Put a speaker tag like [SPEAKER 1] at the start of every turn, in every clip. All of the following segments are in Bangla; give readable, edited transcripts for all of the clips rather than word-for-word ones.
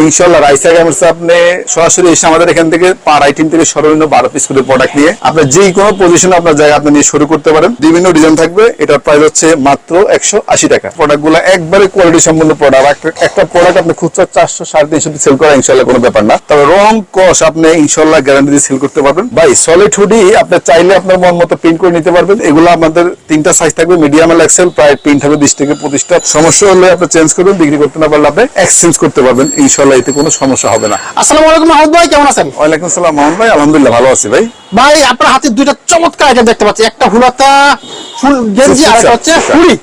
[SPEAKER 1] ইনশাআল্লাহ রাইসা গার্মেন্টস আপনি সরাসরি এসে আমাদের এখান থেকে পার আইটেম থেকে সর্বনিম্ন 12 পিস করে প্রোডাক্ট নিয়ে আপনি যে কোনো পজিশনে আপনার জায়গা আপনি নিয়ে শুরু করতে পারেন। বিভিন্ন ডিজাইন থাকবে, এটার প্রাইস হচ্ছে মাত্র 180 টাকা। প্রোডাক্টগুলো একবারে কোয়ালিটি সম্পন্ন প্রোডাক্ট। একটা প্রোডাক্ট আপনি খুচরা 400 350 সেল করা ইনশাআল্লাহ কোনো ব্যাপার না, তবে রং কস আপনি ইনশাআল্লাহ গ্যারান্টি দিয়ে সেল করতে পারবেন। ভাই সলিড হুডি আপনি চাইলে আপনার মন মতো প্রিন্ট করে নিতে পারবেন। এগুলো আমাদের 3টা সাইজ থাকবে, মিডিয়াম আর এক্সেল। প্রায় প্রিন্ট হবে 20 থেকে 25টা। সমস্যা হলে আপনি চেঞ্জ করবেন, বিক্রি করতে না পারলে আপনি এক্সচেঞ্জ করতে পারবেন। ইনশাআল্লাহ এতে কোনো সমস্যা হবে না।
[SPEAKER 2] আসসালামু আলাইকুম মাহমুদ ভাই, কেমন আছেন?
[SPEAKER 1] ওয়ালাইকুম আসসালাম মাহমুদ ভাই, আলহামদুলিল্লাহ ভালো আছি ভাই।
[SPEAKER 2] ভাই আপনার হাতে দুইটা চমৎকার আইটেম দেখতে পাচ্ছি, একটা হুলাতা ফুল গেঞ্জি আর একটা হচ্ছে হুডি।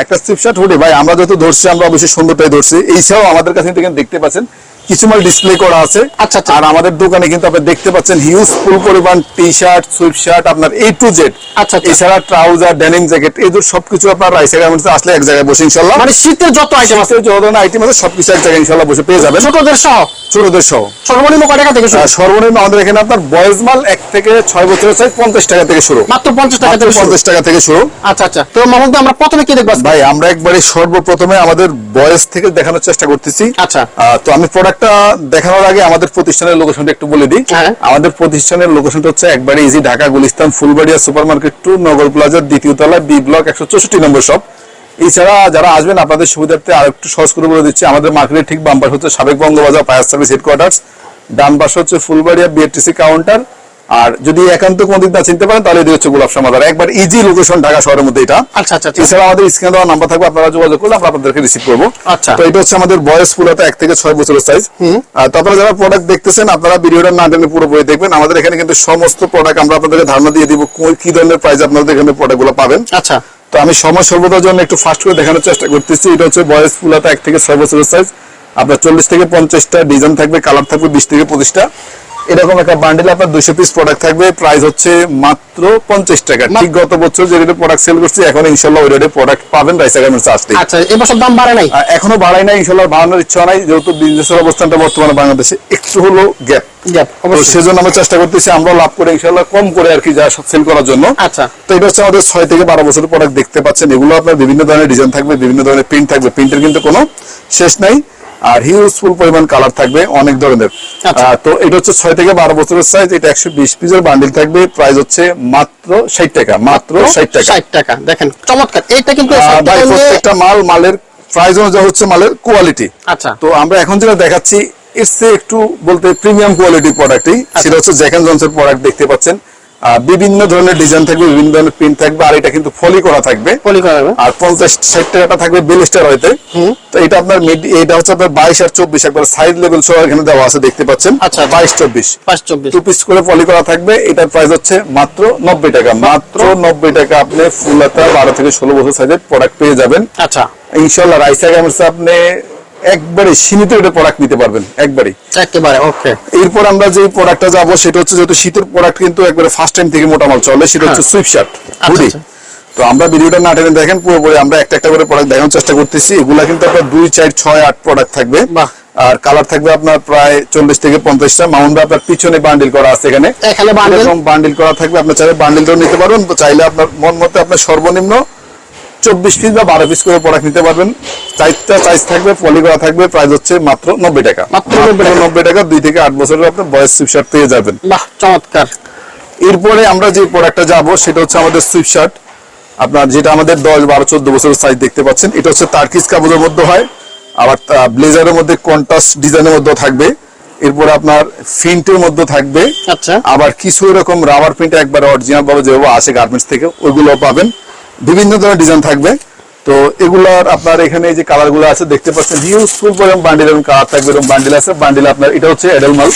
[SPEAKER 1] একটা সিপশার্ট হুডি। ভাই আমরা যত ধরছি আমরা অবশ্যই সুন্দরটাই ধরছি। এইসব আমাদের কাছে দেখতে পাচ্ছেন কিছু মাল ডিসপ্লে করা আছে।
[SPEAKER 2] আচ্ছা আচ্ছা।
[SPEAKER 1] আর আমাদের দোকানে কিন্তু আপনি দেখতে পাচ্ছেন হিউজ ফুল পরিমাণ টি শার্ট, সুইপ শার্ট, আপনার A to Z।
[SPEAKER 2] আচ্ছা আচ্ছা।
[SPEAKER 1] এছাড়া ট্রাউজার, ডেনিম জ্যাকেট, এদের সবকিছু আপনার রাইসা গার্মেন্টসে আসলে এক জায়গায় বসে ইনশাআল্লাহ
[SPEAKER 2] মানে শীতের যত আইটেম আছে,
[SPEAKER 1] যত ধরনের আইটেম আছে সবকিছু এক জায়গায় ইনশাআল্লাহ বসে পেয়ে যাবেন,
[SPEAKER 2] ছোটদের সহ।
[SPEAKER 1] ছোটদের সহ।
[SPEAKER 2] সর্বনিম্ন কয় টাকা থেকে শুরু?
[SPEAKER 1] সর্বনিম্ন আমাদের এখানে আপনার বয়েজ মাল 1 থেকে 6 বছরের সাইজ 50 টাকা থেকে শুরু।
[SPEAKER 2] মাত্র 50 টাকা থেকে শুরু।
[SPEAKER 1] 50 টাকা থেকে শুরু।
[SPEAKER 2] আচ্ছা আচ্ছা। তো মাহমুদ ভাই আমরা প্রথমে কি দেখব?
[SPEAKER 1] ভাই আমরা একবারে সর্বপ্রথমে আমাদের বয়েজ থেকে দেখানোর চেষ্টা করতেছি।
[SPEAKER 2] আচ্ছা।
[SPEAKER 1] তো আমি প্রোডাক্টটা দেখানোর আগে আমাদের প্রতিষ্ঠানের লোকেশনটা একটু বলে দিই। আমাদের প্রতিষ্ঠানের লোকেশনটা হচ্ছে একবারে ইজি, ঢাকা গুলিস্তান ফুলবাড়িয়া সুপারমার্কেট 2 নগর প্লাজার 2য় তলা, বি ব্লক 164 নম্বর শপ। এছাড়া যারা আসবেন আপনাদের সুবিধার্থে আর একটু সহজ করে বলে দিচ্ছি, আমাদের মার্কেটের ঠিক বাম পাশে হচ্ছে সাবেক বঙ্গবাজার ফায়ার সার্ভিস হেডকোয়ার্টার্স, ডান পাশে হচ্ছে ফুলবাড়িয়া বিএটিসি কাউন্টার। আর যদি একান্ত কোন দিক না চিনতে পারেন তাহলে এটা হচ্ছে গোলাপ সমাদার, একবার ইজি লোকেশন ঢাকা শহরের মধ্যে এটা।
[SPEAKER 2] আচ্ছা আচ্ছা।
[SPEAKER 1] এছাড়া আমাদের স্ক্রিনে দেওয়া নাম্বার থাকবে, আপনারা যোগাযোগ করলে আমরা আপনাদেরকে রিসিভ করবো।
[SPEAKER 2] আচ্ছা।
[SPEAKER 1] তো এটা হচ্ছে আমাদের বয়স ফুলাতে 1 থেকে 6 বছরের সাইজ। তো আপনারা যারা প্রোডাক্ট দেখতেছেন আপনারা ভিডিওটা না টেনে পুরোপুরি দেখবেন। আমাদের এখানে কিন্তু সমস্ত প্রোডাক্ট আমরা আপনাদেরকে ধারণা দিয়ে দিব কি ধরনের প্রাইস আপনাদের এখানে প্রোডাক্টগুলো পাবেন।
[SPEAKER 2] আচ্ছা।
[SPEAKER 1] তো আমি সময় সর্বদার জন্য একটু ফাস্ট করে দেখানোর চেষ্টা করতেছি। এটা হচ্ছে বয়স ফুলাতে 1 থেকে 6 বছরের সাইজ। আপনার 40 থেকে 50টা ডিজাইন থাকবে, কালার থাকবে 20 থেকে 25টা। এরকম একটা বান্ডেল আপনার 200 পিস প্রোডাক্ট থাকবে, প্রাইস হচ্ছে মাত্র 50 টাকা। ঠিক গত বছর যে রেটে প্রোডাক্ট সেল করছি এখন ইনশাআল্লাহ ওই রেটে প্রোডাক্ট পাবেন রাইসা গার্মেন্টসে আসলে।
[SPEAKER 2] আচ্ছা, এবছর দাম বাড়ে নাই?
[SPEAKER 1] এখনো বাড়াই নাই, ইনশাআল্লাহ বাড়ানোর ইচ্ছা নাই, যেহেতু বিজনেসের অবস্থানটা বর্তমানে বাংলাদেশে একটু হলো গ্যাপ। সেজন্য আমরা চেষ্টা করতেছি আমরা লাভ করে ইনশাআল্লাহ কম করে আর কি যা সেল করার জন্য।
[SPEAKER 2] আচ্ছা।
[SPEAKER 1] তো এটা হচ্ছে আমাদের 6 থেকে 12 বছরের প্রোডাক্ট দেখতে পাচ্ছেন। এগুলো আপনার বিভিন্ন ধরনের ডিজাইন থাকবে, বিভিন্ন ধরনের প্রিন্ট থাকবে, প্রিন্টের কিন্তু কোনো শেষ নাই। আর হিউজফুল পরিমাণ কালার থাকবে অনেক ধরনের। তো এটা হচ্ছে 6 থেকে 12 বছরের সাইজ। এটা 120 পিসের বান্ডেল থাকবে, প্রাইস হচ্ছে মাত্র 60 টাকা। মাত্র 60 টাকা।
[SPEAKER 2] 60 টাকা। দেখেন চমৎকার। এটা কিন্তু
[SPEAKER 1] প্রত্যেকটা মালের প্রাইস অনুযায়ী হচ্ছে মালের কোয়ালিটি।
[SPEAKER 2] আচ্ছা।
[SPEAKER 1] তো আমরা এখন যেটা দেখাচ্ছি এর চেয়ে একটু বলতে প্রিমিয়াম কোয়ালিটির প্রোডাক্টই, সেটা হচ্ছে জ্যাক এন্ড জনসের প্রোডাক্ট দেখতে পাচ্ছেন। বিভিন্ন ধরনের ডিজাইন থাকবে, বিভিন্ন ধরনের প্রিন্ট থাকবে, আর এটা কিন্তু ফলি করা থাকবে। আর 50-60 টাকাটা থাকবে বেলিস্টার হইতে। তো এটা আপনার এটা হচ্ছে আপনার 22 আর 24 একবার সাইজ লেভেল সহ এখানে দেওয়া আছে দেখতে পাচ্ছেন।
[SPEAKER 2] আচ্ছা।
[SPEAKER 1] 22-24 2 পিস করে ফলি করা থাকবে। এটার প্রাইস হচ্ছে মাত্র 90 টাকা। মাত্র 90 টাকা আপনি ফুলাতা 12 থেকে 16 বছর সাইজের প্রোডাক্ট পেয়ে যাবেন।
[SPEAKER 2] আচ্ছা।
[SPEAKER 1] ইনশাআল্লাহ রাইসা গার্মেন্টসে আপনি একবারে সীমিত রেটে প্রোডাক্ট নিতে পারবেন,
[SPEAKER 2] একেবারে ওকে।
[SPEAKER 1] এরপর আমরা যে প্রোডাক্টটা যাবো সেটা হচ্ছে যেহেতু শীতের প্রোডাক্ট কিন্তু একবারে ফার্স্ট টাইম থেকে মোটা মাল চলে, সেটা হচ্ছে সুইপ শার্ট হুডি। তো আমরা ভিডিওটা না টেনে দেখেন পুরোপুরি, আমরা একটা একটা করে প্রোডাক্ট দেখানোর চেষ্টা করতেছি। এগুলা কিন্তু আপনার 2, 4, 6, 8 প্রোডাক্ট থাকবে। আর কালার থাকবে আপনার প্রায় 40 থেকে 50টা। মাউন্ট আপনার পিছনে বান্ডিল করা আছে, এখানে বান্ডিল করা থাকবে। আপনি চাইলে বান্ডিলটাও নিতে পারবেন, তো চাইলে আপনার মন মতো আপনার সর্বনিম্ন 24 পিস বা 12 পিস করে প্রোডাক্ট নিতে পারবেন। 4টা সাইজ থাকবে, পলি করা থাকবে, প্রাইস হচ্ছে মাত্র 90 টাকা। মাত্র 90 টাকা। 2 থেকে 8 বছরের আপনার বয়স সুইপ শার্ট পেয়ে যাবেন।
[SPEAKER 2] বাহ চমৎকার।
[SPEAKER 1] এরপরে আমরা যে প্রোডাক্টটা যাব সেটা হচ্ছে আমাদের সুইপ শার্ট, আপনার যেটা আমাদের 10, 12, 14 বছরের সাইজ দেখতে পাচ্ছেন। এটা হচ্ছে টার্কিশ কাপড়ের মধ্যে হয়, আবার ব্লেজারের মধ্যে কন্ট্রাস্ট ডিজাইনের মধ্যে থাকবে। এরপরে আপনার প্রিন্টের মধ্যে থাকবে।
[SPEAKER 2] আচ্ছা।
[SPEAKER 1] আবার কিছু এরকম রাবার প্রিন্ট একবার অরিজিনাল ভাবে যেভাবে আসে গার্মেন্টস থেকে ওইগুলো পাবেন। বিভিন্ন ধরনের ডিজাইন থাকবে। তো এগুলার আপনার এখানে যে কালার গুলো আছে দেখতে পাচ্ছেন, হিউজফুল পরিমাণ বান্ডিল এবং কালার থাকবে। এরকম বান্ডিল আছে। বান্ডিল আপনার এটা হচ্ছে এডেল মাল,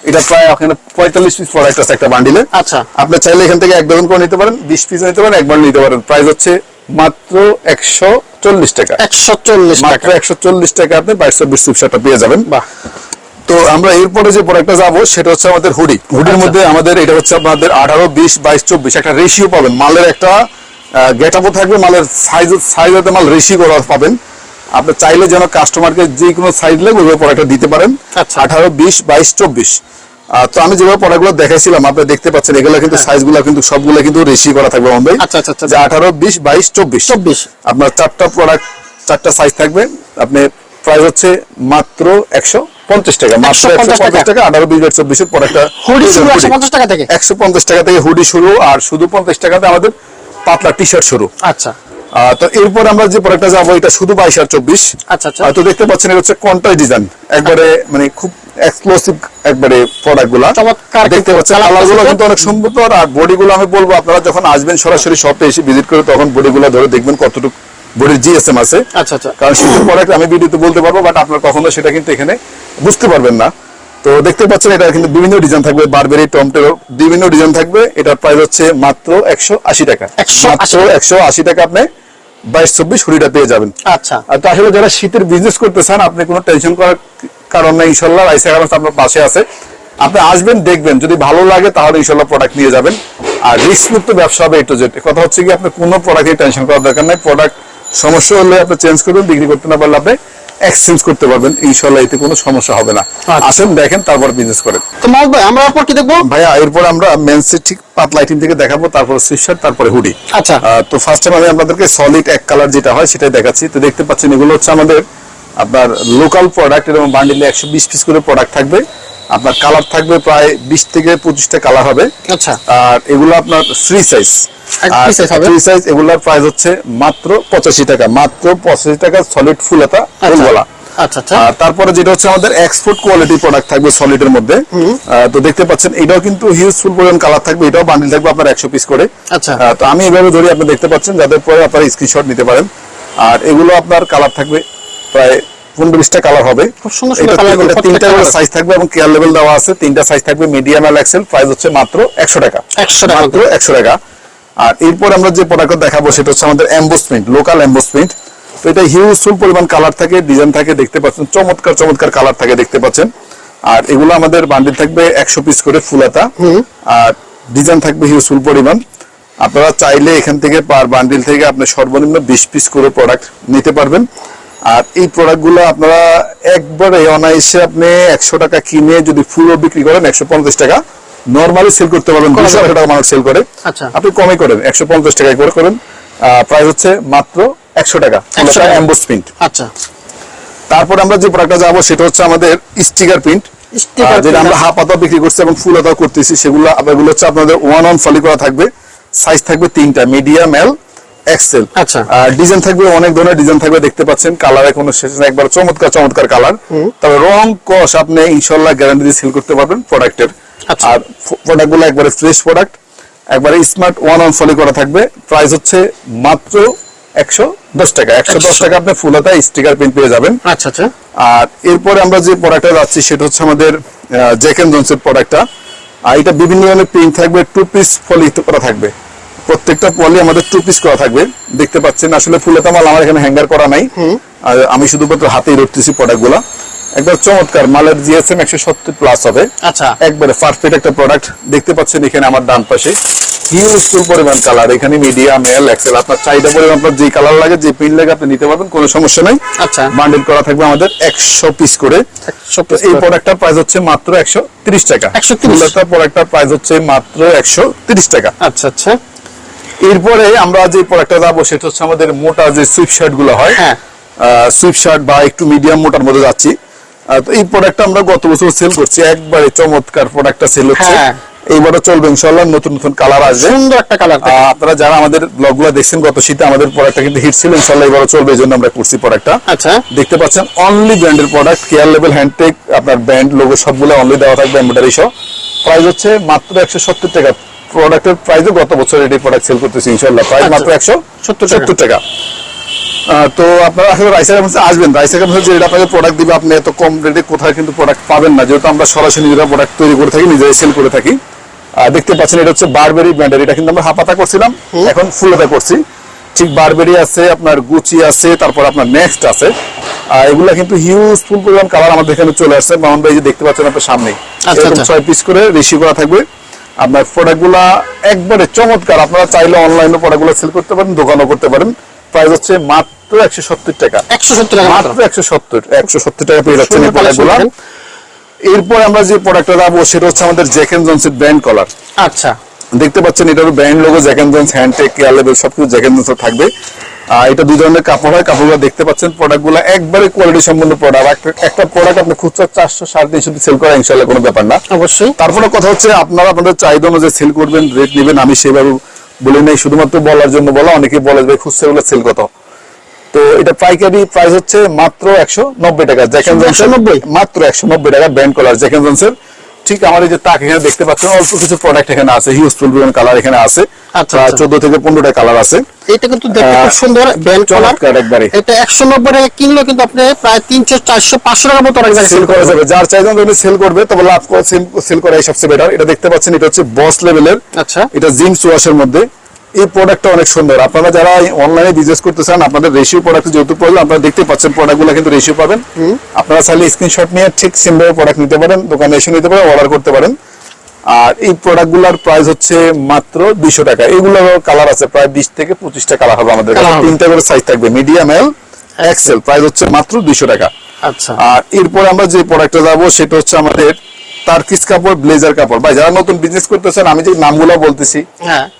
[SPEAKER 1] এটা প্রায় ওখানে 45 পিস প্রোডাক্ট আছে একটা বান্ডিলে।
[SPEAKER 2] আচ্ছা।
[SPEAKER 1] আপনি চাইলে এখান থেকে 1 ডজন করে নিতে পারেন, 20 পিস নিতে পারেন, একবার নিতে পারেন। প্রাইস হচ্ছে মাত্র 140 টাকা।
[SPEAKER 2] 140
[SPEAKER 1] মাত্র 140 টাকা আপনি 22-24 সুইপ শার্টটা পেয়ে যাবেন। বাহ। তো আমরা এরপরে যে প্রোডাক্টটা যাবো সেটা হচ্ছে আমাদের হুডি। হুডির মধ্যে আমাদের এটা হচ্ছে আপনাদের 18, 20, 22, 24 একটা রেশিও পাবেন। মালের একটা গেটআপও থাকবে, মালের সাইজে মাল রেশিও করা পাবেন। আপনি চাইলে যেন কাস্টমারকে যে কোনো সাইজ লাগবে ওই প্রোডাক্টটা দিতে পারেন। 18, 20, 22, 24। তো আমি যেভাবে প্রোডাক্টগুলো দেখাইছিলাম আপনারা দেখতে পাচ্ছেন, এগুলো কিন্তু সাইজগুলো কিন্তু সবগুলো কিন্তু রেশিও করা থাকবে অনলাইন।
[SPEAKER 2] আচ্ছা আচ্ছা।
[SPEAKER 1] যে 18, 20, 22, 24 আপনার 4টা প্রোডাক্ট 4টা সাইজ থাকবে। আপনি প্রাইস হচ্ছে মাত্র 50 টাকা, মাত্র 150 টাকা। 18-20-24 এর প্রোডাক্টটা
[SPEAKER 2] হুডি শুরু 150 টাকা থেকে,
[SPEAKER 1] 150 টাকা থেকে হুডি শুরু, আর শুধু 50 টাকাতে আমাদের পাতলা টি শার্ট শুরু।
[SPEAKER 2] আচ্ছা,
[SPEAKER 1] তো এরপর আমরা যে প্রোডাক্টটা যাবো এটা শুধু 22 আর 24।
[SPEAKER 2] আচ্ছা আচ্ছা,
[SPEAKER 1] তো দেখতে পাচ্ছেন এটা হচ্ছে কন্ট্রাস্ট ডিজাইন, একবারে মানে খুব এক্সক্লুসিভ একবারে প্রোডাক্ট গুলা
[SPEAKER 2] চমৎকার
[SPEAKER 1] দেখতে পাচ্ছেন। কালার গুলো কিন্তু অনেক সুন্দর, আর বডি গুলো আমি বলবো আপনারা যখন আসবেন সরাসরি শপে এসে ভিজিট করে তখন বডি গুলো ধরে দেখবেন কতটুকু বডির জিএসএম আছে।
[SPEAKER 2] আচ্ছা আচ্ছা,
[SPEAKER 1] কারণ শীতের প্রোডাক্ট আমি ভিডিওতে বলতে পারবো, বাট আপনারা কখনো সেটা কিন্তু এখানে বুঝতে পারবেন না। তো দেখতে পাচ্ছেন এটা কিন্তু বিভিন্ন ডিজাইন থাকবে, বারবেরি, টমটেরো বিভিন্ন ডিজাইন থাকবে। এটার প্রাইস হচ্ছে মাত্র 180 টাকা, মাত্র 180 টাকা আপনি 22-24 হুডিটা পেয়ে যাবেন।
[SPEAKER 2] আচ্ছা,
[SPEAKER 1] আর তো আসলে যারা শীতের বিজনেস করতে চান আপনি কোনো টেনশন করার কারণ নাই, ইনশাল্লাহ রাইসা গার্মেন্টস আপনার পাশে আছে। আপনি আসবেন, দেখবেন, যদি ভালো লাগে তাহলে ইনশাল্লাহ প্রোডাক্ট নিয়ে যাবেন। আর রিস্ক মুক্ত ব্যবসা হবে এ টু জেড। কথা হচ্ছে কি আপনি কোনো প্রোডাক্টে টেনশন করার দরকার নাই। প্রোডাক্ট সমস্যা হলে আপনি চেঞ্জ করবেন, বিক্রি করতে না পারলে আপনি এক্সচেঞ্জ করতে পারবেন, ইনশাল্লাহ এতে কোনো সমস্যা হবে না। আসেন, দেখেন, তারপর বিজনেস করেন।
[SPEAKER 2] তো মাহবুব ভাই আমরা এরপর কি দেখবো?
[SPEAKER 1] ভাইয়া এরপর আমরা মেন্সের ঠিক পাতলা আইটেম থেকে দেখাবো, তারপর সুইটশার্ট, তারপরে হুডি।
[SPEAKER 2] আচ্ছা,
[SPEAKER 1] তো ফার্স্ট টাইম আমি আপনাদেরকে সলিড এক কালার যেটা হয় সেটাই দেখাচ্ছি। তো দেখতে পাচ্ছেন এগুলো হচ্ছে আমাদের আপনার লোকাল প্রোডাক্ট, এবং বান্ডিলে 120 পিস করে প্রোডাক্ট থাকবে। আপনার কালার থাকবে প্রায় 20 থেকে 25টা কালার হবে।
[SPEAKER 2] আচ্ছা,
[SPEAKER 1] আর এগুলো আপনার ফ্রি সাইজ, ফ্রি সাইজ। এগুলোর প্রাইস হচ্ছে মাত্র 85 টাকা, মাত্র 85 টাকা সলিড ফুল হাতা ফুলওয়ালা।
[SPEAKER 2] আচ্ছা আচ্ছা,
[SPEAKER 1] আর তারপরে যেটা হচ্ছে আমাদের এক্সপোর্ট কোয়ালিটি প্রোডাক্ট থাকবে সলিডের মধ্যে। তো দেখতে পাচ্ছেন এটাও কিন্তু হিউজফুল পরিমাণ কালার থাকবে, এটাও বান্ডিল থাকবে আপনার 100 পিস করে।
[SPEAKER 2] আচ্ছা,
[SPEAKER 1] তো আমি এভাবে ধরি, আপনি দেখতে পাচ্ছেন, যাদের পরে আপনারা স্ক্রিনশট নিতে পারেন। আর এগুলো আপনার কালার থাকবে প্রায় 15-20টা কালার হবে।
[SPEAKER 2] খুব সুন্দর সুন্দর কালার,
[SPEAKER 1] তিনটা সাইজ থাকবে এবং কেয়ার লেভেল দেওয়া আছে। তিনটা সাইজ থাকবে, মিডিয়াম আর এক্সেল। প্রাইস হচ্ছে মাত্র 100 টাকা,
[SPEAKER 2] 100 টাকা,
[SPEAKER 1] মাত্র 100 টাকা। আর এরপর আমরা যে প্রোডাক্ট দেখাবো সেটা হচ্ছে আমাদের এমবোসমেন্ট, লোকাল এমবোসমেন্ট। তো এটা হিউজফুল পরিমাণ কালার থাকে, ডিজাইন থাকে, দেখতে পাচ্ছেন চমৎকার চমৎকার কালার থাকে, দেখতে পাচ্ছেন। আর এগুলো আমাদের বান্ডিল থাকবে 100 পিস করে ফুলাতা, আর ডিজাইন থাকবে হিউজফুল পরিমাণ। আপনারা চাইলে এখান থেকে পার বান্ডিল থেকে আপনি সর্বনিম্ন 20 পিস করে প্রোডাক্ট নিতে পারবেন। আর এই প্রোডাক্টগুলো আপনারা একবারে অনায়াসে আপনি 100 টাকা কিনে যদি ফুলও বিক্রি করেন 150 টাকা নরমালি সেল করতে পারবেন। 200 টাকা মানুষ সেল করে, আপনি কমে করেন 150 টাকায় করে করেন। প্রাইস হচ্ছে মাত্র 100 টাকা এমবোস প্রিন্ট।
[SPEAKER 2] আচ্ছা,
[SPEAKER 1] তারপর আমরা যে প্রোডাক্টটা যাবো সেটা হচ্ছে আমাদের স্টিকার প্রিন্ট, যেটা আমরা হাফ হাতা বিক্রি করছি এবং ফুল হাতা করতেছি। সেগুলো হচ্ছে আপনাদের 1-on ফলি করা থাকবে। সাইজ থাকবে 3টা, মিডিয়াম, এল, এক্সেল।
[SPEAKER 2] আচ্ছা,
[SPEAKER 1] ডিজাইন থাকবে অনেক ধরনের ডিজাইন থাকবে, দেখতে পাচ্ছেন। কালারে কোনো শেষ নেই, একবার চমৎকার চমৎকার কালার। তবে রং কস আপনি ইনশাআল্লাহ গ্যারান্টি দিয়ে সেল করতে পারবেন প্রোডাক্টের। আর প্রোডাক্টগুলো একবারে ফ্রেশ প্রোডাক্ট, একবারে স্মার্ট 1-on ফলি করা থাকবে। প্রাইস হচ্ছে মাত্র 110 টাকা, 110 টাকা আপনি ফুল হাতা স্টিকার প্রিন্ট পেয়ে যাবেন।
[SPEAKER 2] আচ্ছা আচ্ছা।
[SPEAKER 1] আর এরপরে আমরা যে প্রোডাক্টটা যাচ্ছি সেটা হচ্ছে আমাদের জ্যাক এন্ড জোনসের প্রোডাক্টটা। আর এটা বিভিন্ন ধরনের প্রিন্ট থাকবে, 2 পিস ফলি করা থাকবে। প্রত্যেকটা পলি আমাদের 2 পিস করা থাকবে, দেখতে পাচ্ছেন। আসলে ফুলহাতা মাল আমার এখানে হ্যাঙ্গার করা নাই, আর আমি শুধুমাত্র হাতেই ধরতেছি প্রোডাক্টগুলো। একবার চমৎকার মালের জিএসএম 170 প্লাস হবে।
[SPEAKER 2] আচ্ছা,
[SPEAKER 1] একবারে পারফেক্ট একটা প্রোডাক্ট, দেখতে পাচ্ছেন এখানে আমার ডান পাশে হিউজফুল পরিমাণ কালার। এখানে মিডিয়াম, এল, এক্সেল, আপনার চাহিদা পরিমাণ আপনার যে কালার লাগে, যে প্রিন্ট লাগে আপনি নিতে পারবেন, কোনো সমস্যা নাই।
[SPEAKER 2] আচ্ছা,
[SPEAKER 1] বান্ডেল করা থাকবে আমাদের 100 পিস করে। এই প্রোডাক্টটার প্রাইস হচ্ছে মাত্র 130 টাকা। 130 প্রোডাক্টটার প্রাইস হচ্ছে মাত্র 130 টাকা।
[SPEAKER 2] আচ্ছা আচ্ছা।
[SPEAKER 1] এরপরে আমরা যে প্রোডাক্টটা যাবো সেটা হচ্ছে আমাদের মোটা যে সুইপ শার্ট গুলো হয়, সুইপ শার্ট বা একটু মিডিয়াম মোটার মধ্যে যাচ্ছি। তো এই প্রোডাক্টটা আমরা গত বছর সেল করছি, একবারে চমৎকার প্রোডাক্টটা সেল হচ্ছে। এইবারও চলবে ইনশাআল্লাহ, নতুন নতুন কালার আসবে,
[SPEAKER 2] সুন্দর একটা কালার।
[SPEAKER 1] আপনারা যারা আমাদের ব্লগগুলো দেখছেন গত শীতে আমাদের প্রোডাক্টটা কিন্তু হিট ছিল, ইনশাআল্লাহ এবারও চলবে, এই জন্য আমরা করছি প্রোডাক্টটা।
[SPEAKER 2] আচ্ছা,
[SPEAKER 1] দেখতে পাচ্ছেন অনলি ব্র্যান্ডের প্রোডাক্ট, কেয়ার লেভেল, হ্যান্ডটেক, আপনার ব্র্যান্ড লোগো সবগুলো অনলি দেওয়া থাকবে, এমব্রয়ডারি সহ। প্রাইস হচ্ছে মাত্র 170 টাকা। প্রোডাক্টের প্রাইসও গত বছর এই প্রোডাক্ট সেল করতেছি ইনশাআল্লাহ, প্রাইস মাত্র 170 টাকা। তো আপনারা আসলে রাইসা গার্মেন্টসে আসবেন, রাইসা গার্মেন্টসে যেটা আপনাদের প্রোডাক্ট দিবে আপনি এত কম রেটে কোথায় কিন্তু প্রোডাক্ট পাবেন না, যেহেতু আমরা সরাসরি নিজেরা প্রোডাক্ট তৈরি করে থাকি, নিজেরাই সেল করে থাকি। দেখতে পাচ্ছেন এটা হচ্ছে বারবেরি ব্র্যান্ডের, এটা কিন্তু আমরা হাফাতা করছিলাম, এখন ফুল হাতা করছি। ঠিক বারবেরি আছে, আপনার গুচি আছে, তারপর আপনার নেক্সট আছে। এগুলা কিন্তু হিউজ ফুল পরিমাণ কালার আমাদের এখানে চলে আসছে। মামুন ভাই যে দেখতে পাচ্ছেন আপনার সামনে, এরকম 6 পিস করে রিসিভ করা থাকবে। আপনার প্রোডাক্টগুলা একবারে চমৎকার, আপনারা চাইলে অনলাইনে প্রোডাক্টগুলো সেল করতে পারেন, দোকানও করতে পারেন। প্রাইস হচ্ছে মাত্র 170 টাকা, 170 টাকা, মাত্র 170 টাকা পেয়ে যাচ্ছেন এই প্রোডাক্টগুলো। এরপর আমরা যে প্রোডাক্টটা যাবো সেটা হচ্ছে আমাদের জ্যাক এন্ড জোনসের ব্র্যান্ড কলার।
[SPEAKER 2] আচ্ছা,
[SPEAKER 1] দেখতে পাচ্ছেন এটার brand logo Jack and Jones, hand tag, care level সবকিছু জ্যাক এন্ড জোনস থাকবে। এটা দুই ধরনের কাপড় হয়, কাপড়গুলো দেখতে পাচ্ছেন, প্রোডাক্টগুলো একবারে কোয়ালিটি সম্পন্ন প্রোডাক্ট। একটা প্রোডাক্ট আপনি খুচরা 400 350 সেল করা ইনশাআল্লাহ কোনো ব্যাপার না।
[SPEAKER 2] অবশ্যই।
[SPEAKER 1] তারপরে কথা হচ্ছে আপনারা আপনাদের চাহিদা অনুযায়ী সেল করবেন, রেট নেবেন। আমি সেভাবে বলি নাই, শুধুমাত্র বলার জন্য বলা। অনেকেই বলে যে খুচরা গুলো সেল কত, তো এটা পাইকারি প্রাইস হচ্ছে মাত্র 190 টাকা। জ্যাকেন জনসন মাত্র 190 টাকা, ব্র্যান্ড কলার জ্যাকেন জনসন। ঠিক আমার এই যে তাক এখানে দেখতে পাচ্ছেন, অল্প কিছু প্রোডাক্ট এখানে আছে, হিউজফুল বিভিন্ন কালার এখানে আছে, 14 থেকে 15টা কালার আছে।
[SPEAKER 2] এটা কিন্তু দেখতে খুব সুন্দর ব্র্যান্ড কলার একবারে। এটা 190 টাকা কিনলে কিন্তু আপনি প্রায় 300 400 500 টাকা মতো অনেক
[SPEAKER 1] সেল করা যাবে। যার চাইবেন আপনি সেল করবে, তবে লাভ করে সেল করাই সবচেয়ে বেটার। এটা দেখতে পাচ্ছেন, এটা হচ্ছে বস লেভেলের।
[SPEAKER 2] আচ্ছা,
[SPEAKER 1] এটা জিন্স ওয়াশের মধ্যে। এই প্রোডাক্টটা অনেক সুন্দর। আপনারা যারা অনলাইনে বিজনেস করতে চান, আপনাদের রেশিও প্রোডাক্ট যেহেতু প্রয়োজন, আপনারা দেখতে পাচ্ছেন প্রোডাক্টগুলো কিন্তু রেশিও পাবেন। আপনারা চাইলে স্ক্রিনশট নিয়ে ঠিক সিম্বল প্রোডাক্ট নিতে পারেন, দোকানে এসে নিতে পারেন, অর্ডার করতে পারেন। আর এই প্রোডাক্টগুলোর প্রাইস হচ্ছে মাত্র 200 টাকা। এগুলো কালার আছে প্রায় 20 থেকে 25টা কালার হবে আমাদের কাছে। 3টা করে সাইজ থাকবে, মিডিয়াম, এল, এক্সেল। প্রাইস হচ্ছে মাত্র 200 টাকা।
[SPEAKER 2] আচ্ছা,
[SPEAKER 1] আর এরপর আমরা যে প্রোডাক্টটা যাব সেটা হচ্ছে আমাদের টার্কিশ কাপড়, ব্লেজার কাপড়। ভাই যারা নতুন বিজনেস করতেছেন, আমি যে নামগুলো বলতেছি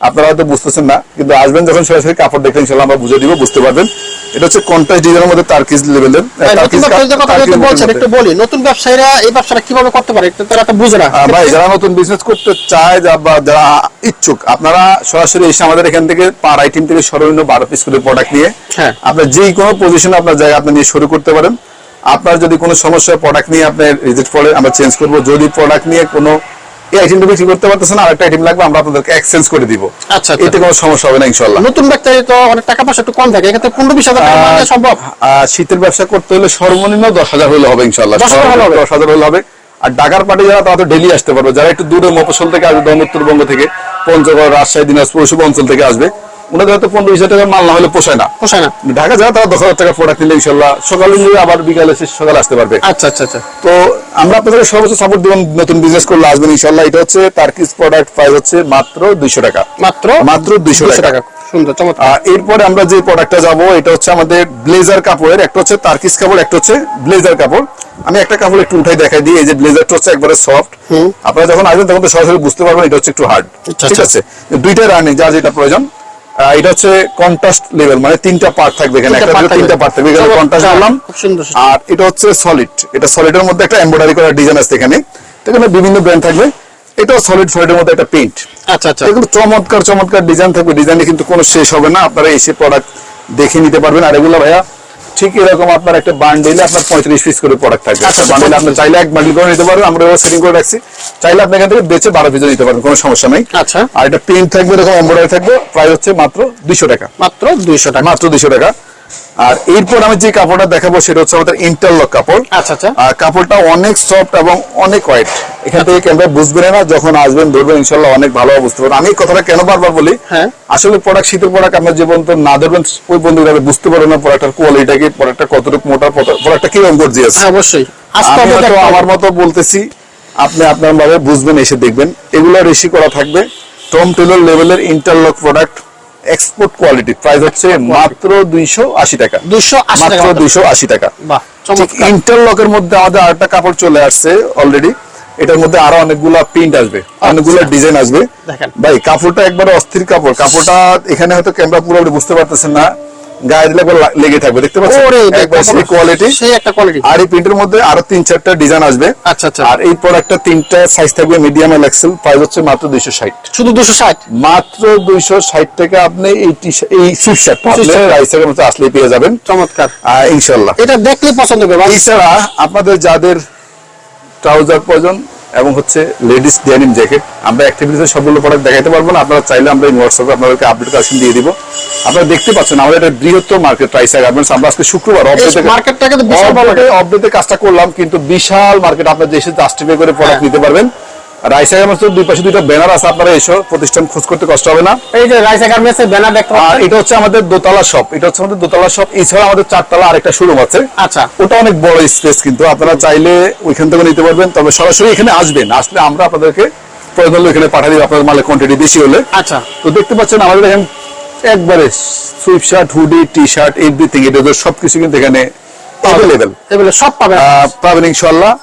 [SPEAKER 1] আপনারা হয়তো বুঝতেছেন না, কিন্তু আসবেন যখন সরাসরি কাপড় দেখেন ইনশাআল্লাহ আমরা বুঝিয়ে দিব, বুঝতে পারবেন। এটা হচ্ছে কন্ট্রাস্ট ডিজাইনের মধ্যে টার্কিশ লেভেলের।
[SPEAKER 2] একটু বলি নতুন ব্যবসায়ীরা এই ব্যবসাটা কিভাবে করতে পারে, এটা তারা তো বুঝে না।
[SPEAKER 1] ভাই যারা নতুন বিজনেস করতে চায় বা যারা ইচ্ছুক, আপনারা সরাসরি এসে আমাদের এখান থেকে পার আইটেম থেকে সর্বনিম্ন 12 পিস করে প্রোডাক্ট নিয়ে আপনার যে কোনো পজিশনে আপনার জায়গা আপনি নিয়ে শুরু করতে পারেন। আপনার যদি কোনো সমস্যা প্রোডাক্ট নিয়ে আপনার রিজেক্ট পড়ে, আমরা চেঞ্জ করব। যদি প্রোডাক্ট নিয়ে কোনো এই আইটেমটা বিক্রি করতে পারতেছেন, আরেকটা আইটেম লাগবে, আমরা আপনাদেরকে এক্সচেঞ্জ করে দিব।
[SPEAKER 2] আচ্ছা,
[SPEAKER 1] এতে কোনো সমস্যা হবে না ইনশাআল্লাহ।
[SPEAKER 2] নতুন ব্যবসায়ী তো অনেক টাকা পয়সা একটু কম থাকে, এক্ষেত্রে 15-20 হাজার টাকা মানে সম্ভব।
[SPEAKER 1] শীতের ব্যবসা করতে হলে সর্বনিম্ন 10,000 হলে হবে ইনশাআল্লাহ। 10,000 হলে হবে। আর ঢাকার পার্টি যারা, তারা তো ডেইলি আসতে পারবে। যারা একটু দূরে মফস্বল থেকে আসবে, উত্তরবঙ্গ থেকে, পঞ্চগড়, রাজশাহী, দিনাজপুর ওইসব অঞ্চল থেকে আসবে, ওনাদের হয়তো 15-20 টাকা মাল না হলে পোষায় না। ঢাকা যারা, তারা 10,000 টাকা প্রোডাক্ট নিলে ইনশাআল্লাহ সকালে নিয়ে আবার বিকালে সকালে আসতে পারবে।
[SPEAKER 2] আচ্ছা আচ্ছা আচ্ছা।
[SPEAKER 1] তো আমরা আপনাদের সর্বোচ্চ সাপোর্ট দিব, নতুন বিজনেস করলে আসবেন ইনশাআল্লাহ। এটা হচ্ছে টার্কিশ প্রোডাক্ট, প্রাইস হচ্ছে মাত্র 200 টাকা। মাত্র 200 টাকা।
[SPEAKER 2] সুন্দর, চমৎকার।
[SPEAKER 1] এরপরে আমরা যে প্রোডাক্টটা যাব, এটা হচ্ছে আমাদের ব্লেজার কাপড়ের। একটা হচ্ছে টার্কিশ কাপড়, একটা হচ্ছে ব্লেজার কাপড়। আমি একটা কাপড় একটু উঠাই দেখাই দিই। এই যে ব্লেজারটা হচ্ছে একবারে সফট। আপনারা যখন আসবেন তখন তো সরাসরি বুঝতে পারবেন এটা হচ্ছে একটু হার্ড। ঠিক আছে, দুইটা রানিং, যার যেটা প্রয়োজন। এটা হচ্ছে কন্ট্রাস্ট লেভেল, মানে 3টা পার্ট থাকবে এখানে, একটা 3টা পার্ট থাকবে এখানে কন্ট্রাস্ট বললাম। আর এটা হচ্ছে সলিড। এটা সলিডের মধ্যে একটা এমব্রয়ডারি করা ডিজাইন আছে এখানে, এখানে বিভিন্ন ব্র্যান্ড থাকবে। এটাও সলিডের মধ্যে একটা পেইন্ট। আচ্ছা আচ্ছা, এগুলো চমৎকার চমৎকার ডিজাইন থাকবে। ডিজাইনে কিন্তু কোনো শেষ হবে না, আপনারা এসে প্রোডাক্ট দেখে নিতে পারবেন। আর এগুলো ভাইয়া ঠিক এরকম আপনার একটা বান্ডেলে আপনার 35 পিস করে প্রোডাক্ট থাকবে। বান্ডেলে আপনি চাইলে এক বান্ডেল করে নিতে পারবেন, আমরা সেটিং করে রাখছি। চাইলে আপনি এখান থেকে বেচে 12 পিস নিতে পারবেন, কোনো সমস্যা নাই। আচ্ছা, আর এটা পেইন্ট থাকবে, এরকম এমব্রয়ডারি থাকবে। প্রাইস হচ্ছে মাত্র 200 টাকা। মাত্র 200 টাকা, মাত্র 200 টাকা। আর এরপর আমি যে কাপড়টা দেখাবো সেটা হচ্ছে আমাদের ইন্টারলক কাপড়। আচ্ছা আচ্ছা। আর কাপড়টা অনেক সফট এবং অনেক ওয়েট। এখান থেকে ক্যামেরা বুঝবেন না, যখন আসবেন ধরবেন ইনশাআল্লাহ অনেক ভালোভাবে বুঝতে পারবেন। আমি এই কথাটা কেন বারবার বলি, আসলে প্রোডাক্ট, শীতের প্রোডাক্ট আপনার যে পর্যন্ত না ধরবেন ওই বন্ধুরা বুঝতে পারবেন না প্রোডাক্টের কোয়ালিটি কি, প্রোডাক্টটা কতটুকু মোটা, প্রোডাক্টটা কি রকম গর্জিয়াস। অবশ্যই আমার মতো বলতেছি, আপনি আপনার ভাবে বুঝবেন, এসে দেখবেন। এগুলো রেশি করা থাকবে, টম টেলর লেভেলের interlock product, export quality. Price হচ্ছে মাত্র 280 টাকা। মাত্র 280 টাকা। ইন্টারলকের মধ্যে আমাদের আরেকটা কাপড় চলে আসছে অলরেডি। এটার মধ্যে আরো অনেকগুলা প্রিন্ট আসবে, অনেকগুলো ডিজাইন আসবে। ভাই কাপড়টা একবারে অস্থির কাপড়। কাপড়টা এখানে হয়তো ক্যামেরা পুরোপুরি বুঝতে পারতেছেন না, গায়ে দিলে লেগে থাকবে, দেখতে পাচ্ছেন সেই কোয়ালিটি, সেই একটা কোয়ালিটি। আর এই প্রিন্টের মধ্যে আরো 3-4টা ডিজাইন আসবে। আচ্ছা আচ্ছা। আর এই প্রোডাক্টটা 3টা সাইজ থাকবে, মিডিয়াম আর এক্সেল। প্রাইস হচ্ছে মাত্র 260। শুধু 260, মাত্র 260 টাকা। আপনি এই সুইপশার্টটা আপনি রাইসের মধ্যে আসলে পেয়ে যাবেন। চমৎকার, ইনশাআল্লাহ এটা দেখলে পছন্দ হবে। এছাড়া আপনাদের যাদের ট্রাউজার প্রয়োজন এবং হচ্ছে লেডিস ডেনিম জ্যাকেট, আমরা অ্যাক্টিভিটিতে সবগুলো প্রোডাক্ট দেখাইতে পারবো না। আপনারা চাইলে আমরা এই হোয়াটসঅ্যাপে আপনাদেরকে আপডেট কালেকশন দিয়ে দিব। আপনারা দেখতে পাচ্ছেন আমাদের একটা বৃহত্তর মার্কেট রাইসা গার্মেন্টস। আমরা আজকে শুক্রবার অপডেটে কাজটা করলাম, কিন্তু বিশাল মার্কেট। আপনারা এসে জাস্টিফাই করে প্রোডাক্ট নিতে পারবেন। রাইসা গার্মেন্টসের দুই পাশে দুইটা ব্যানার আছে, আপনারা এসো, প্রতিষ্ঠান খোঁজ করতে কষ্ট হবে না। এই যে রাইসা গার্মেন্টসের ব্যানার দেখতে পাচ্ছেন, আর এটা হচ্ছে আমাদের দোতলা শপ। এটা হচ্ছে আমাদের দোতলা শপ। এছাড়া আমাদের 4তলা আরেকটা শোরুম আছে। আচ্ছা, ওটা অনেক বড় স্পেস, কিন্তু আপনারা চাইলে ওইখান থেকে নিতে পারবেন। তবে সরাসরি এখানে আসবেন, আসলে আমরা আপনাদেরকে প্রয়োজন হলে এখানে পাঠিয়ে দিব, আপনাদের মালের কোয়ান্টিটি বেশি হলে। আচ্ছা, তো দেখতে পাচ্ছেন আমাদের এখানে একবারে সুইপশার্ট, হুডি, টি শার্ট, এভরিথিং, এটা সবকিছু কিন্তু এখানে অ্যাভেলেবেল, সব পাবেন ইনশাআল্লাহ।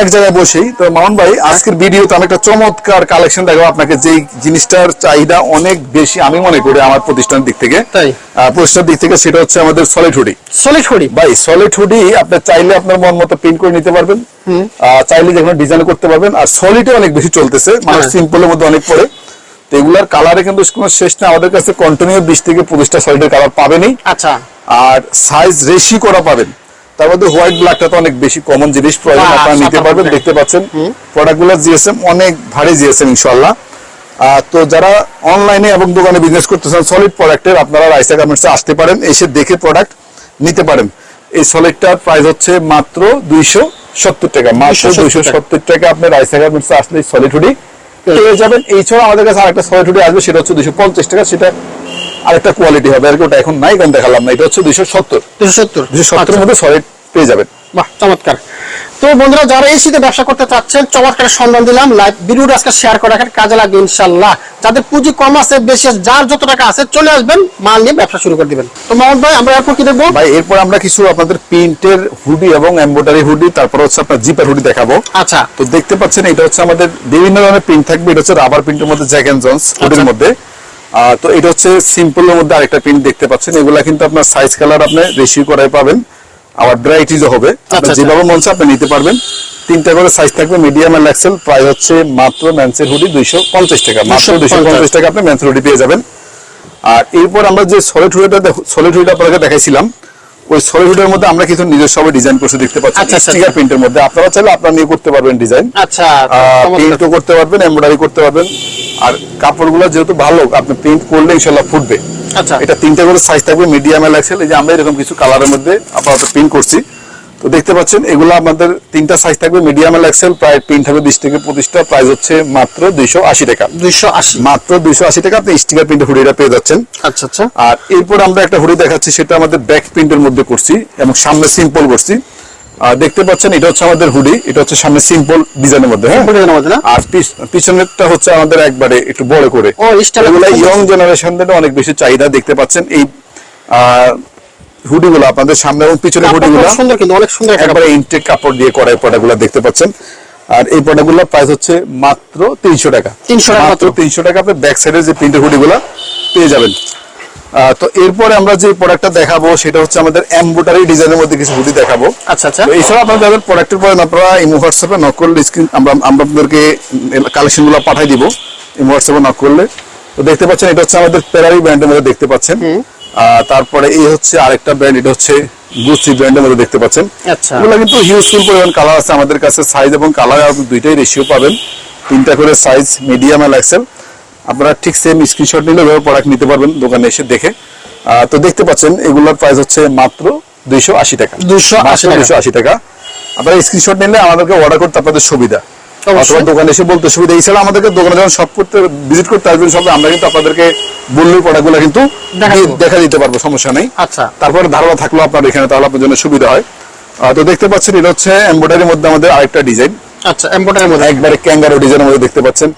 [SPEAKER 1] এক জায়গায় বসেই। তো মামুন ভাই আজকের ভিডিওতে আমি একটা চমৎকার কালেকশন দেখাবো আপনাকে, যেই জিনিসটার চাহিদা অনেক বেশি আমি মনে করি আমার প্রতিষ্ঠানের দিক থেকে,
[SPEAKER 2] তাই
[SPEAKER 1] প্রতিষ্ঠানের দিক থেকে, সেটা হচ্ছে আমাদের সলিড হুডি।
[SPEAKER 2] সলিড হুডি
[SPEAKER 1] ভাই সলিড হুডি আপনি চাইলে আপনার মন মতো প্রিন্ট করে নিতে পারবেন, চাইলে যেখানে ডিজাইন করতে পারবেন। আর সলিডে অনেক বেশি চলতেছে, মানুষ সিম্পলের মধ্যে অনেক পড়ে। তো এগুলার কালারে কিন্তু কোনো শেষ নেই, আমাদের কাছে কন্টিনিউ 20 থেকে 25টা সলিডের কালার পাবেনই।
[SPEAKER 2] আচ্ছা,
[SPEAKER 1] আর সাইজ রেশি করা পাবেন। তার মধ্যে হোয়াইট ব্ল্যাকটা তো অনেক বেশি কমন জিনিস, প্রয়োজন আপনারা নিতে পারবেন। দেখতে পাচ্ছেন প্রোডাক্টগুলো জিএসএম অনেক ভারী জিএসএম ইনশাআল্লাহ। তো যারা অনলাইনে এবং দোকানে বিজনেস করতেছেন সলিড প্রোডাক্টের, আপনারা রাইসা গার্মেন্টসে আসতে পারেন, এসে দেখে প্রোডাক্ট নিতে পারেন। এই সলিডটার প্রাইস হচ্ছে মাত্র 270 টাকা, মাত্র 270 টাকা। আপনি রাইসা গার্মেন্টসে আসলে সলিড হুডি পেয়ে যাবেন। এছাড়া আমাদের কাছে আরেকটা সলিড হুডি আসবে, সেটা হচ্ছে 250 টাকা। সেটা আরেকটা কোয়ালিটি হবে, আর কি ওটা এখন নাই, কারণ দেখালাম না। এটা হচ্ছে 270 মধ্যে সলিড পেয়ে যাবেন।
[SPEAKER 2] বাহ, চমৎকার। তো বন্ধুরা, যারা এই শীতে ব্যবসা করতে চাচ্ছেন, চমৎকার সন্ধান দিলাম। লাইভ ভিডিওটা আজকে শেয়ার করে রাখেন, কাজে লাগবে ইনশাআল্লাহ। যাদের পুঁজি কম আছে, বেশি আছে, যার যত টাকা আছে, চলে আসবেন, মাল নিয়ে ব্যবসা শুরু করে দিবেন। তো মোহাম্মদ ভাই, আমরা এরপর কি দেখবো?
[SPEAKER 1] ভাই এরপর আমরা কিছু আপনাদের প্রিন্টের হুডি এবং এমব্রয়ডারি হুডি, তারপর হচ্ছে আপনার জিপার হুডি দেখাবো।
[SPEAKER 2] আচ্ছা,
[SPEAKER 1] তো দেখতে পাচ্ছেন এটা হচ্ছে আমাদের বিভিন্ন ধরনের প্রিন্ট থাকবে। এটা হচ্ছে রাবার প্রিন্টের মধ্যে, জ্যাক এন্ড জন্স হুডির মধ্যে। তো এটা হচ্ছে সিম্পলের মধ্যে আরেকটা প্রিন্ট দেখতে পাচ্ছেন। এগুলা কিন্তু আপনার সাইজ কালার আপনি রেশিও করাই পাবেন, আবার ভ্যারাইটিজও হবে। আপনি যেভাবে মন চায় আপনি নিতে পারবেন। 3টা করে সাইজ থাকবে, মিডিয়াম এন্ড এক্সেল। প্রাইস হচ্ছে মাত্র মেন্সের হুডি 250 টাকা, মাত্র 250 টাকা আপনি মেন্সের হুডি পেয়ে যাবেন। আর এরপর আমরা যে সলিড হুডিটা আপনাকে দেখাইছিলাম, ওই সলিড হুডের মধ্যে আমরা কিছু নিজস্ব ডিজাইন করতে দেখতে পাচ্ছি, স্টিকার প্রিন্টের মধ্যে। আপনারা চাইলে আপনারা নিয়ে করতে পারবেন ডিজাইন।
[SPEAKER 2] আচ্ছা,
[SPEAKER 1] প্রিন্টও করতে পারবেন, এমব্রয়ডারি করতে পারবেন। আর কাপড়গুলো যেহেতু ভালো, আপনি প্রিন্ট করলে ইনশাআল্লাহ ফুটবে।
[SPEAKER 2] আচ্ছা,
[SPEAKER 1] এটা 3টা করে সাইজ থাকবে, মিডিয়াম এন্ড এক্সেল। এই যে আমরা এরকম কিছু কালারের মধ্যে আপাতত প্রিন্ট করছি। তো দেখতে পাচ্ছেন এগুলো আমাদের 3টা সাইজ থাকবে, মিডিয়াম এন্ড এক্সেল। প্রায় প্রিন্ট হবে 20 থেকে 25টা। প্রাইস হচ্ছে মাত্র 280 টাকা,
[SPEAKER 2] 280,
[SPEAKER 1] মাত্র 280 টাকা আপনি স্টিকার প্রিন্টের হুডিটা পেয়ে যাচ্ছেন।
[SPEAKER 2] আচ্ছা আচ্ছা।
[SPEAKER 1] আর এরপর আমরা একটা হুডি দেখাচ্ছি, সেটা আমাদের ব্যাক প্রিন্টের মধ্যে করছি এবং সামনে সিম্পল করছি। দেখতে পাচ্ছেন এটা হচ্ছে আমাদের হুডি, এটা হচ্ছে সামনে সিম্পল ডিজাইনের মধ্যে, হ্যাঁ। আর পিছনেরটা হচ্ছে আমাদের একবারে একটু বড় করে। এগুলা ইয়ং জেনারেশনদের অনেক বেশি চাহিদা। দেখতে পাচ্ছেন এই হুডিগুলো আপনাদের সামনে এবং পিছনে হুডিগুলো
[SPEAKER 2] সুন্দর, কিন্তু অনেক সুন্দর,
[SPEAKER 1] একবারে ইনটেক কাপড় দিয়ে করা এই প্রোডাক্টগুলো দেখতে পাচ্ছেন। আর এই প্রোডাক্টগুলোর প্রাইস হচ্ছে মাত্র 300 টাকা, 300 টাকা আপনি ব্যাক সাইডের যে প্রিন্টের হুডিগুলো পেয়ে যাবেন। তো এরপরে আমরা যে প্রোডাক্টটা দেখাবো সেটা হচ্ছে আমাদের এমব্রয়ডারি ডিজাইনের মধ্যে কিছু হুডি দেখাবো।
[SPEAKER 2] আচ্ছা আচ্ছা।
[SPEAKER 1] এছাড়া আপনাদের প্রোডাক্টের পরে আপনারা এই হোয়াটসঅ্যাপে নক করলে স্ক্রিন আমরা আপনাদেরকে কালেকশনগুলো পাঠিয়ে দিব এই হোয়াটসঅ্যাপে নক করলে। তো দেখতে পাচ্ছেন এটা হচ্ছে আমাদের পেরারি ব্র্যান্ডের মধ্যে দেখতে পাচ্ছেন। তারপরে এই হচ্ছে আরেকটা ব্র্যান্ড, এটা হচ্ছে গুচি ব্র্যান্ডের মধ্যে দেখতে পাচ্ছেন।
[SPEAKER 2] আচ্ছা,
[SPEAKER 1] এগুলো কিন্তু হিউজফুল পরিমাণ কালার আছে আমাদের কাছে, সাইজ এবং কালার আপনি দুইটাই রেশিও পাবেন। 3টা করে সাইজ, মিডিয়াম এন্ড এক্সেল। আপনারা ঠিক সেম স্ক্রিনশট নিলে ওইভাবে প্রোডাক্ট নিতে পারবেন দোকানে এসে দেখে। তো দেখতে পাচ্ছেন এগুলোর প্রাইস হচ্ছে মাত্র 280 টাকা, 280 টাকা। আপনারা স্ক্রিনশট নিলে আমাদেরকে অর্ডার করতে আপনাদের সুবিধা, অথবা দোকানে এসে বলতে সুবিধা। এছাড়া আমাদেরকে দোকানে যখন সব করতে ভিজিট করতে আসবেন সব, আমরা কিন্তু আপনাদেরকে বললেই প্রোডাক্টগুলো কিন্তু দেখা দিতে পারবো, সমস্যা নেই।
[SPEAKER 2] আচ্ছা,
[SPEAKER 1] তারপরে ধারণা থাকলো আপনার এখানে, তাহলে আপনার জন্য সুবিধা হয়। তো দেখতে পাচ্ছেন এটা হচ্ছে এমব্রয়ডারির মধ্যে আমাদের আরেকটা ডিজাইন।
[SPEAKER 2] আচ্ছা, এমব্রয়ডারির মধ্যে
[SPEAKER 1] একবারে ক্যাঙ্গারো ডিজাইনের মধ্যে দেখতে পাচ্ছেন।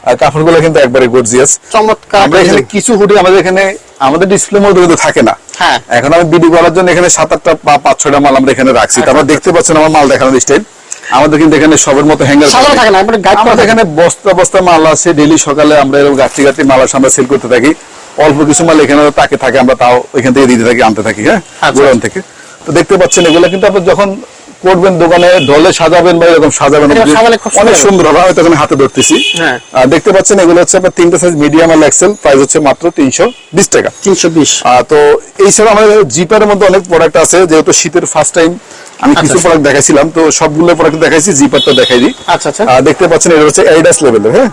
[SPEAKER 1] আর কাপড়গুলো কিন্তু একবারে গর্জিয়াস,
[SPEAKER 2] চমৎকার।
[SPEAKER 1] আমরা এখানে কিছু হুডি আমাদের এখানে আমাদের ডিসপ্লে মধ্যে কিন্তু থাকে না।
[SPEAKER 2] হ্যাঁ,
[SPEAKER 1] এখন আমি বিডি করার জন্য এখানে 7-8টা বা 5-6টা মাল আমরা এখানে রাখছি। তারপর দেখতে পাচ্ছেন আমার মাল দেখানোর স্টাইল। আমাদের কিন্তু এখানে সবের মতো হ্যাঙ্গার থাকে না, আমাদের এখানে বস্তা বস্তা মাল আছে। ডেইলি সকালে আমরা এরকম গাছটি মাল আমরা সেল করতে থাকি। অল্প কিছু মাল এখানে তাকে থাকে, আমরা তাও এখান থেকে দিতে থাকি, আনতে থাকি, হ্যাঁ, গোডাউন থেকে। তো দেখতে পাচ্ছেন এগুলো কিন্তু আপনি যখন করবেন দোকানে ঢলে সাজাবেন বা এরকম সাজাবেন, অনেক সুন্দর হবে। আমি তখন হাতে ধরতেছি। দেখতে পাচ্ছেন এগুলো হচ্ছে আপনার 3টা সাইজ, মিডিয়াম আর এক্সেল। প্রাইস হচ্ছে মাত্র 320 টাকা,
[SPEAKER 2] 320।
[SPEAKER 1] তো এইছাড়া আমাদের জিপারের মধ্যে অনেক প্রোডাক্ট আছে। যেহেতু শীতের ফার্স্ট টাইম আমি কিছু প্রোডাক্ট দেখাইছিলাম, তো সবগুলো প্রোডাক্ট দেখাইছি, জিপারটা দেখাই দিই।
[SPEAKER 2] আচ্ছা আচ্ছা।
[SPEAKER 1] দেখতে পাচ্ছেন এটা হচ্ছে অ্যাডিডাস লেভেলের, হ্যাঁ,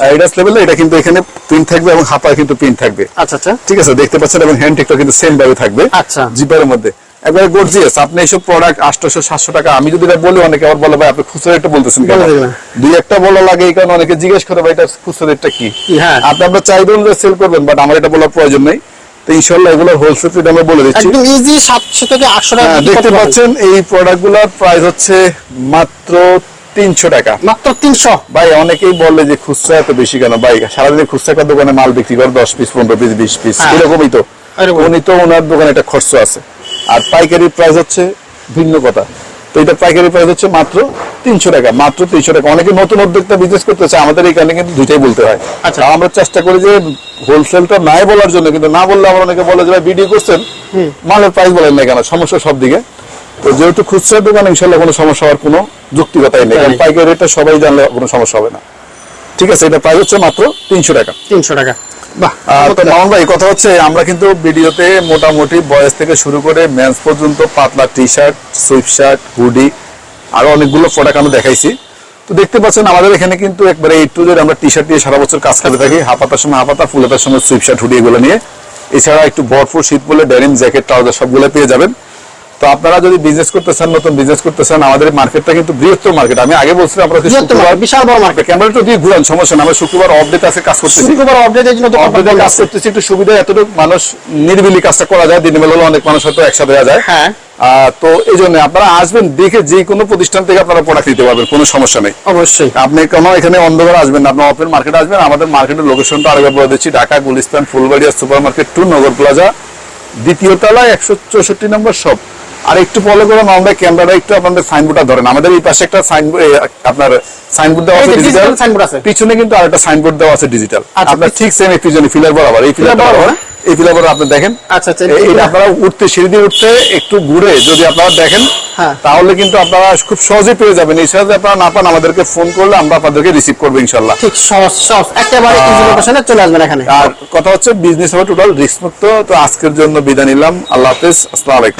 [SPEAKER 1] অ্যাডিডাস লেভেলের। এটা কিন্তু এখানে প্রিন্ট থাকবে এবং হাতায় কিন্তু প্রিন্ট থাকবে।
[SPEAKER 2] আচ্ছা আচ্ছা,
[SPEAKER 1] ঠিক আছে, দেখতে পাচ্ছেন। এবং হ্যান্ড টেকটা কিন্তু সেম ভাবে থাকবে।
[SPEAKER 2] আচ্ছা,
[SPEAKER 1] জিপারের মধ্যে একবারে গর্জিয়াস। আপনি এইসব প্রোডাক্ট 800-700 টাকা, আমি যদি এটা বলি অনেকে আবার বলে ভাই আপনি খুচরা রেটটা বলতেছেন কেন? দুই একটা বলা লাগে, এই কারণে অনেকে জিজ্ঞেস করে ভাই এটা খুচরা রেটটা কি। আপনি আপনার চাইবেন যে সেল করবেন, বাট আমার এটা বলার প্রয়োজন নেই। তো ইনশাআল্লাহ এগুলোর হোলসেল রেট আমরা বলে দিচ্ছি,
[SPEAKER 2] একদম ইজি 700 থেকে 800 টাকা।
[SPEAKER 1] দেখতে পাচ্ছেন এই প্রোডাক্টগুলোর প্রাইস হচ্ছে মাত্র 300 টাকা,
[SPEAKER 2] মাত্র 300।
[SPEAKER 1] ভাই অনেকেই বলে যে খুচরা এত বেশি কেন? ভাই সারাদিনে খুচরা একটা দোকানে মাল বিক্রি করে 10 পিস 15 পিস 20 পিস, এরকমই তো। উনি তো ওনার দোকানে একটা খরচ আছে। আর পাইকারি প্রাইস হচ্ছে ভিন্ন কথা। তো এটা পাইকারি প্রাইস হচ্ছে মাত্র 300 টাকা, মাত্র 300 টাকা। অনেকে নতুন উদ্যোক্তা বিজনেস করতে চায়, আমাদের এখানে কিন্তু দুইটাই বলতে হয়।
[SPEAKER 2] আচ্ছা।
[SPEAKER 1] আমরা চেষ্টা করি যে হোলসেলটা নাই বলার জন্য, কিন্তু না বললে আবার অনেকে বলে যে ভাই ভিডিও করছেন মালের প্রাইস বলেন না কেন, সমস্যা সব দিকে। তো যেহেতু খুচরা দোকান ইনশাল্লাহ কোনো সমস্যা হওয়ার কোনো যুক্তিকতাই নেই, কারণ পাইকারি রেটটা সবাই জানলে কোনো সমস্যা হবে না। ঠিক আছে, এটা প্রাইস হচ্ছে মাত্র 300 টাকা।
[SPEAKER 2] 300 টাকা। বাহ,
[SPEAKER 1] তো মামুন ভাই, কথা হচ্ছে আমরা কিন্তু ভিডিওতে মোটামুটি বয়স থেকে শুরু করে মেন্স পর্যন্ত পাতলা T shirt, sweep shirt, hoodie, আরো অনেকগুলো প্রোডাক্ট আমরা দেখাইছি। তো দেখতে পাচ্ছেন আমাদের এখানে কিন্তু একবারে A to Z আমরা টি শার্ট দিয়ে সারা বছর কাজ করে থাকি। হাফাতার সময় হাফাতা, ফুল হাতার সময় সুইপ শার্ট, হুডি এগুলো নিয়ে। এছাড়া একটু ভরপুর শীত বলে ডেনিম, জ্যাকেট, ট্রাউজার সবগুলো পেয়ে যাবেন। তো আপনারা যদি বিজনেস করতে চান, নতুন বিজনেস করতে চান, আমাদের মার্কেটটা কিন্তু বৃহত্তর মার্কেট। আমি আগে বলছিলাম আমরা শুক্রবার,
[SPEAKER 2] বিশাল বড় মার্কেট।
[SPEAKER 1] ক্যামেরাটা দিয়ে ঘুরান, সমস্যা না, আমরা শুক্রবার অফডেতে আছে কাজ করতেছি।
[SPEAKER 2] শুক্রবার আপডেটের জন্য
[SPEAKER 1] অফডেতে কাজ করতেছি, একটু সুবিধা, এতটুকু মানুষ নিরিবিলি কাজটা করা যায়। দিনের বেলা হলে অনেক মানুষ হয়তো একসাথে যায়।
[SPEAKER 2] হ্যাঁ,
[SPEAKER 1] তো এই জন্য আপনারা আসবেন, দেখে যে কোনো প্রতিষ্ঠান থেকে আপনারা প্রোডাক্ট নিতে পারবেন, কোনো সমস্যা নেই।
[SPEAKER 2] অবশ্যই
[SPEAKER 1] আপনি কোনো এখানে অন্ধকার আসবেন না, আপনি ওপেন মার্কেটে আসবেন। আমাদের মার্কেটের লোকেশনটা আরেকবার বলে দিচ্ছি, ঢাকা গুলিস্তান ফুলবাড়িয়া সুপার মার্কেট 2 নগর প্লাজা, দ্বিতীয় তলায় 164 নম্বর শপ। আর একটু ফলো করুন, আমরা ক্যামেরাটা একটু আপনাদের সাইনবোর্ডটা ধরেন। আমাদের এই পাশে একটা সাইনবোর্ড, আপনার সাইনবোর্ড দেওয়া আছে ডিজিটাল,
[SPEAKER 2] সাইনবোর্ড আছে,
[SPEAKER 1] পিছনে কিন্তু আরেকটা সাইনবোর্ড দেওয়া আছে ডিজিটাল। আপনার ঠিক সেম এই পিছনে ফিলার বরাবর, এই ফিলার বরাবর, এই ফিলার বরাবর আপনি দেখেন।
[SPEAKER 2] আচ্ছা আচ্ছা,
[SPEAKER 1] এটা আপনারা উঠতে, সিঁড়ি দিয়ে উঠতে একটু ঘুরে যদি আপনারা দেখেন, তাহলে কিন্তু আপনারা খুব সহজে পেয়ে যাবেন। এছাড়া আপনারা না পান, আমাদেরকে ফোন করলে আমরা আপনাদেরকে রিসিভ করবো ইনশাল্লাহ।
[SPEAKER 2] ঠিক সহজ সহজ একেবারে ইজি লোকেশনে চলে আসবেন এখানে।
[SPEAKER 1] আর কথা হচ্ছে বিজনেস হবে টোটাল রিস্ক মুক্ত। তো আজকের জন্য বিদায় নিলাম, আল্লাহ হাফেজ, আসসালামু আলাইকুম।